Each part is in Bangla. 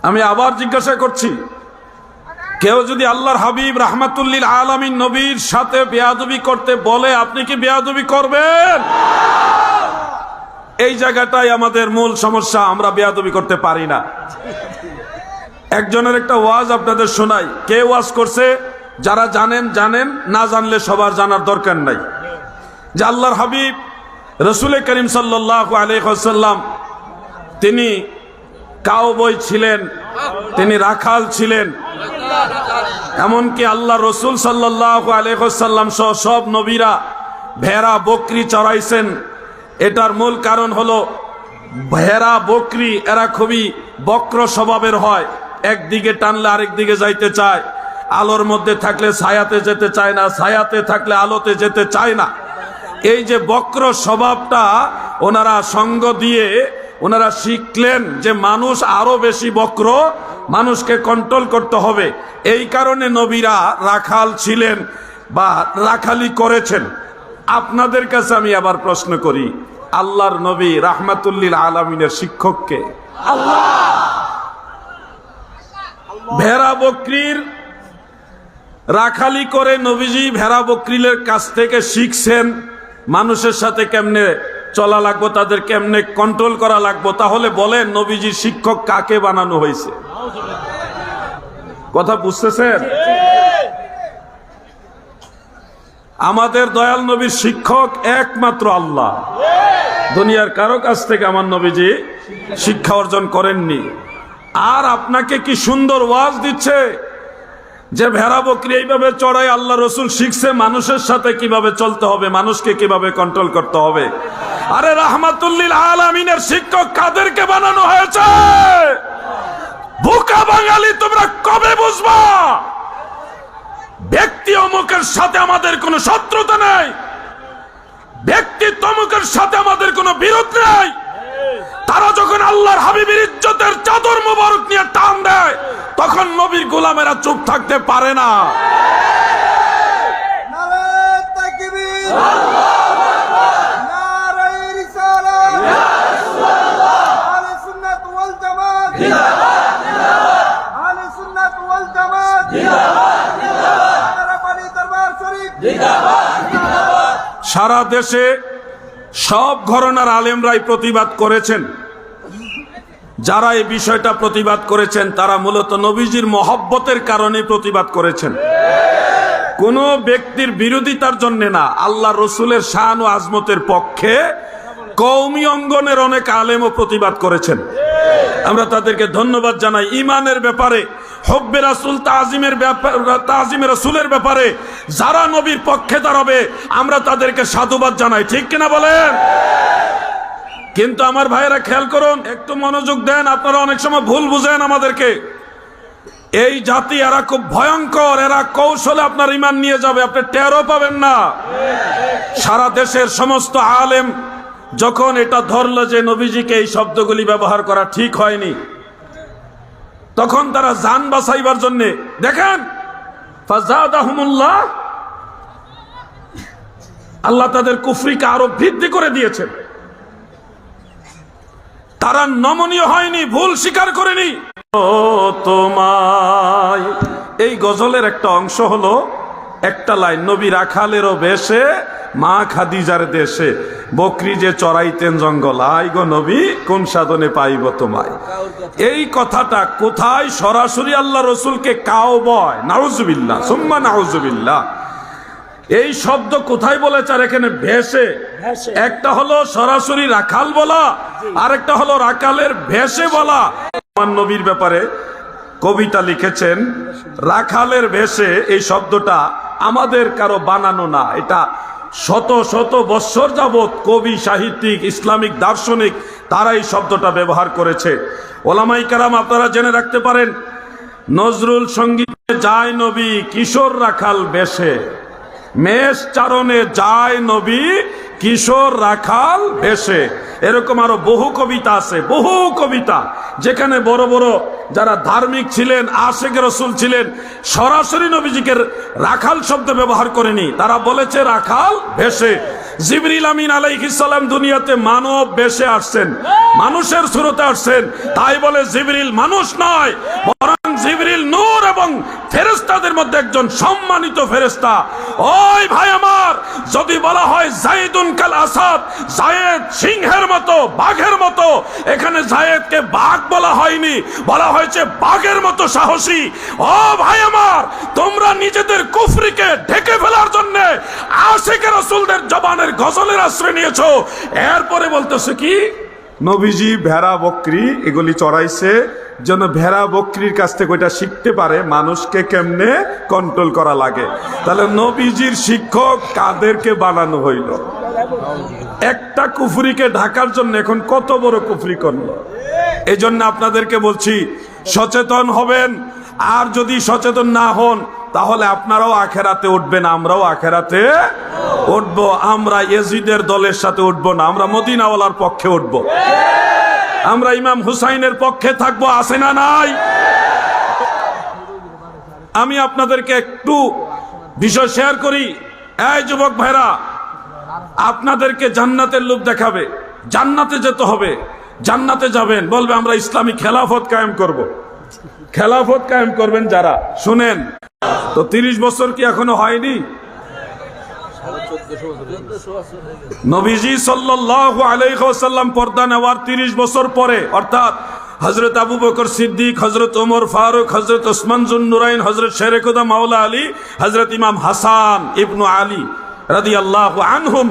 আমি আবার জিজ্ঞাসা করছি, কেউ যদি আল্লাহর হাবিব রাহমাতুল্লিল আলামিন নবীর সাথে বেয়াদবি করতে বলে, আপনি কি বেয়াদবি করবেন? এই জায়গাটাই আমাদের মূল সমস্যা, আমরা বেয়াদবি করতে পারি না। একজনের একটা ওয়াজ আপনাদের শোনাই। কে ওয়াজ করছে? যারা জানেন জানেন, না জানলে সবার জানার দরকার নাই। যে আল্লাহর হাবিব রসুল করিম সাল্লাল্লাহু আলাইহি ওয়াসাল্লাম তিনি কাউবয় ছিলেন, তিনি রাখাল ছিলেন। এমনকি আল্লাহ রসুল সাল্লাল্লাহু আলাইহি ওয়াসাল্লাম সহ সব নবীরা ভেড়া বকরি চড়াইছেন। এটার মূল কারণ হলো ভেড়া বকরি এরা খুবই বক্র স্বভাবের হয়, একদিকে টানলে আরেক দিকে যাইতে চায়, আলোর মধ্যে থাকলে ছায়াতে যেতে চায় না, ছায়াতে থাকলে আলোতে যেতে চায় না। এই যে বক্র স্বভাবটা ওনারা সঙ্গ দিয়ে ওনারা শিখলেন যে মানুষ আরো বেশি বক্র, মানুষকে কন্ট্রোল করতে হবে। এই কারণে নবীরা রাখাল ছিলেন বা রাখালি করেছেন। আপনাদের কাছে আমি আবার প্রশ্ন করি, আল্লাহর নবী রাহমাতুল্লিল আলামিনের শিক্ষককে আল্লাহ ভেড়া বকরির রাখালি করে নবীজি ভেড়া বকরিলের কাছ থেকে শিখছেন মানুষের সাথে কেমনে চলা লাগবো, তাদের কেমনে কন্ট্রোল করা লাগবো। তাহলে বলেন নবীজি শিক্ষক কাকে বানানো হয়েছে? কথা বুঝতেছেন? আমাদের দয়াল নবীর শিক্ষক একমাত্র আল্লাহ। দুনিয়ার কারো কাছ থেকে আমার নবীজি শিক্ষা অর্জন করেননি। আর আপনাকে কি সুন্দর ওয়াজ দিচ্ছে যে ভেড়া বকরি এইভাবে চড়াই আল্লাহ রসুল শিখছে মানুষের সাথে কিভাবে চলতে হবে, মানুষকে কিভাবে কন্ট্রোল করতে হবে। আরে রাহমাতুল্লিল আলামিনের শিক্ষক কাদেরকে বানানো হয়েছে? বোকা বাঙালি তোমরা কবে বুঝবা? ব্যক্তি অমুকের সাথে আমাদের কোনো শত্রুতা নেই, ব্যক্তিত্ব অমুকের সাথে আমাদের কোনো বিরোধ নেই। তারা যখন আল্লাহর হাবিবের ইজ্জতের চাদর মোবারক নিয়ে টান দেয়, তখন নবীর গোলামেরা চুপ থাকতে পারে না। সারা দেশে সব ঘরানার আলেমরাই প্রতিবাদ করেছেন। যারা এই বিষয়টা প্রতিবাদ করেছেন তারা মূলত নবীজির মহব্বতের কারণে প্রতিবাদ করেছেন, কোন ব্যক্তির বিরোধিতার জন্য না। আল্লাহ রসুলের শান ও আজমতের পক্ষে কওমি অঙ্গনের অনেক আলেমও প্রতিবাদ করেছেন। আমরা তাদেরকে ধন্যবাদ জানাই। ইমানের ব্যাপারে, হব্বে রাসূল তাজিমে রাসূলের ব্যাপারে যারা নবীর পক্ষে দাঁড়াবে আমরা তাদেরকে সাধুবাদ জানাই, ঠিক কিনা বলেন? কিন্তু আমার ভাইয়েরা খেয়াল করুন, একটু মনোযোগ দেন। আপনারা অনেক সময় ভুল বুঝেন আমাদেরকে। এই জাতি এরা খুব ভয়ঙ্কর, এরা কৌশলে আপনার ইমান নিয়ে যাবে, আপনি টেরও পাবেন না। সারা দেশের সমস্ত আলেম যখন এটা ধরলো যে নবীজিকে এই শব্দগুলি ব্যবহার করা ঠিক হয়নি, তখন তারা জান বাঁচাইবার জন্য দেখেন ফাযাদাহুমুল্লাহ, আল্লাহ তাদের কুফরিকে আরো বৃদ্ধি করে দিয়েছেন। তারা নমনীয় হয়নি, ভুল স্বীকার করেনি। তোমায় এই গজলের একটা অংশ হলো একটা লাইন, নবী রাখালেরও বেশে মা খাদিজার দেশে বকরি যে চড়াইতেন জঙ্গল, আই গো নবী কোন সাধনে পাইব তোমায়। এই কথাটা কোথায়? সরাসরি আল্লাহ রসুলকে কাউবয়, নাউজুবিল্লাহ সুম্মা নাউজুবিল্লাহ, এই শব্দ কোথায় বলেছে? আর এখানে ভেসে, একটা হলো সরাসরি রাখাল বলা, আর একটা হলো রাখালের ভেসে বলা। আমার নবীর ব্যাপারে কবিতা লিখেছেন রাখালের ভেসে, এই শব্দটা আমাদের কারো বানানো না, এটা শত শত বৎসর যাবৎ কবি, সাহিত্যিক, ইসলামিক দার্শনিক তারা এই শব্দটা ব্যবহার করেছে। ওলামাই কেরাম আপনারা জেনে রাখতে পারেন, নজরুল সঙ্গীতে যায় নবী কিশোর রাখাল বেশে, মেষ চারণে যায় নবী কিশোর রাখাল বেশে। এরকম আরো বহু কবিতা আছে, বহু কবিতা, যেখানে বড় বড় যারা ধার্মিক ছিলেন, আশেকে রসুল ছিলেন, সরাসরি নবীজিকে রাখাল শব্দ ব্যবহার করেনি, তারা বলেছে রাখাল বেশে। জিবরিল আমিন আলাইহিস সালাম দুনিয়াতে মানব বেশে আসছেন, মানুষের সুরতে আসছেন, তাই বলে জিবরিল মানুষ নয়, বরং জিবরিল নূর এবং ফেরেশতাদের মধ্যে একজন সম্মানিত ফেরেশতা। ওই ভাই আমার, যদি বলা হয় যায়েদুন কাল আসাদ, যায়েদ সিংহের মতো, বাঘের মতো, এখানে যায়েদকে বাঘ বলা হয়নি, বলা হয়েছে বাঘের মতো সাহসী। ও ভাই আমার, তোমরা নিজেদের কুফরিকে ঢেকে ফেলার জন্য আশিকে রাসূলদের জবানের গজলের আশ্রয় নিয়েছো। এরপরে বলতেছে কি, নবীজি ভেড়া বকরি এগুলি চড়াইছে যেন ভেড়া বকরির কাছ থেকে ওইটা শিখতে পারে মানুষকে কেমনে কন্ট্রোল করা লাগে। তাহলে নবীজির শিক্ষক কাদেরকে বানানো হইল? একটা কুফরিকে ঢাকার জন্য এখন কত বড় কুফরি করলো। এই জন্য আপনাদেরকে বলছি সচেতন হবেন, আর যদি সচেতন না হন তাহলে আপনারাও আখেরাতে উঠবেন, আমরাও আখেরাতে উঠবো। আমরা ইয়াজিদের দলের সাথে উঠবো না, আমরা মদিনাওয়ালার পক্ষে উঠবো, আমরা ইমাম হুসাইনের পক্ষে থাকবো, আছে না নাই? আমি আপনাদেরকে একটু বিষয় শেয়ার করি। এই যুবক ভাইরা, আপনাদেরকে জান্নাতের লোভ দেখাবে, জান্নাতে যেতে হবে, জান্নাতে যাবেন, বলবে আমরা ইসলামী খেলাফত কায়েম করব। খেলাফত কায়েম করবেন যারা, শুনেন তো 30 বছর কি এখনো হয়নি? নবীজি সাল্লাল্লাহু আলাইহি ওয়াসাল্লাম পর্দা নেওয়ার 30 বছর পরে, অর্থাৎ হযরত আবু বকর সিদ্দিক, হযরত ওমর ফারুক, হযরত ওসমান যুন্নুরাইন, হযরত শেরে খুদা মাওলা আলী, হযরত ইমাম হাসান ইবনু আলী রাদিয়াল্লাহু আনহুম,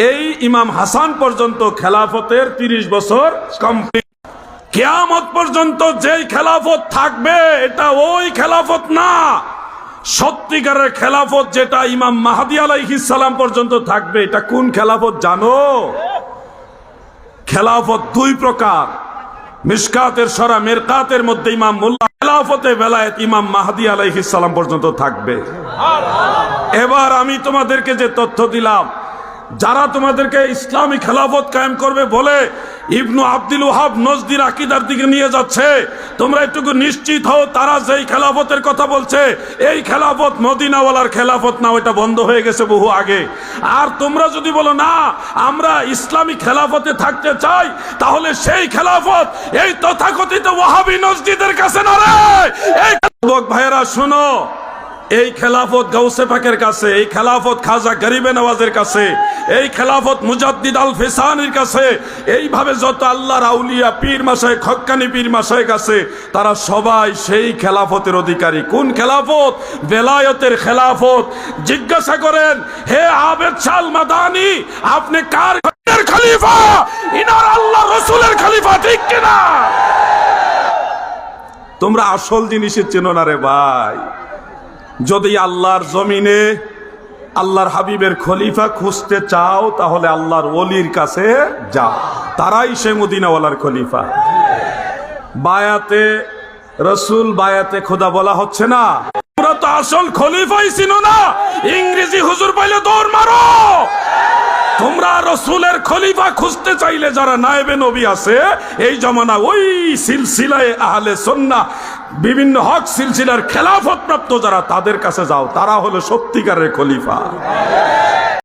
এই ইমাম হাসান পর্যন্ত খেলাফতের 30 বছর কমপ্লিট। কিয়ামত পর্যন্ত যেই খেলাফত থাকবে এটা ওই খেলাফত না, সত্যিকারের খেলাফত যেটা ইমাম মাহদী আলাইহিস সালাম পর্যন্ত থাকবে। এটা কোন খেলাফত জানো? খেলাফত দুই প্রকার, মিশকাতের সরা মিরকাতের মধ্যে ইমাম মোল্লা খেলাফতে বেলায়েত ইমাম মাহদী আলাইহিস সালাম পর্যন্ত থাকবে। এবার আমি তোমাদেরকে যে তথ্য দিলাম, যারা তোমাদেরকে ইসলামী খেলাফত কায়েম করবে বলে ইবনু আব্দুল ওয়াহাব নজদির আকীদার দিকে নিয়ে যাচ্ছে, তোমরা একটু নিশ্চিত হও তারা যেই খেলাফতের কথা বলছে এই খেলাফত মদিনাওয়ালার খেলাফত না, ওটা বন্ধ হয়ে গেছে বহু আগে। আর তোমরা যদি বলো না আমরা ইসলামী খেলাফতে থাকতে চাই, তাহলে সেই খেলাফত এই তথাকথিত ওয়াহাবি নজদিদের কাছে না রে। এই যুবক ভাইয়েরা শোনো, এই খেলাফত গাউসে পাকের কাছে, এই খেলাফত খাজা গরিবে নওয়াজের কাছে, এই খেলাফত মুজাদ্দিদ আল ফিসানির কাছে, এইভাবে যত আল্লাহর আউলিয়া পীর মাশায়েখ হক্কানি পীর মাশায়েখ আছে, তারা সবাই সেই খেলাফতের অধিকারী। কোন খেলাফত? বেলায়েতের খেলাফত। জিজ্ঞাসা করেন, হে আবেদ শাহ মাদানি, আপনি কার খলিফা? ইনার আল্লাহ রাসূলের খলিফা, ঠিক কিনা? তোমরা আসল জিনিসের চেনো না রে ভাই। যদি আল্লাহর জমিনে আল্লাহর হাবিবের খলিফা খুঁজতে চাও তাহলে আল্লাহর ওলির কাছে যাও, তারাই সে মদিনাওয়ালার খলিফা। বায়াতে রসুল, বায়াতে খোদা বলা হচ্ছে না? তোমরা তো আসল খলিফাই চিনো না, ইংরেজি হুজুর পাইলে দৌড় মারো। তোমরা রসুলের খলিফা খুঁজতে চাইলে যারা নায়েবে নবী আছে এই জমানা, ওই সিলসিলায়ে আহলে সুন্নাহ বিভিন্ন হক সিলসিলার খেলাফত প্রাপ্ত যারা, তাদের কাছে যাও, তারা হলো সত্যিকারের খলিফা।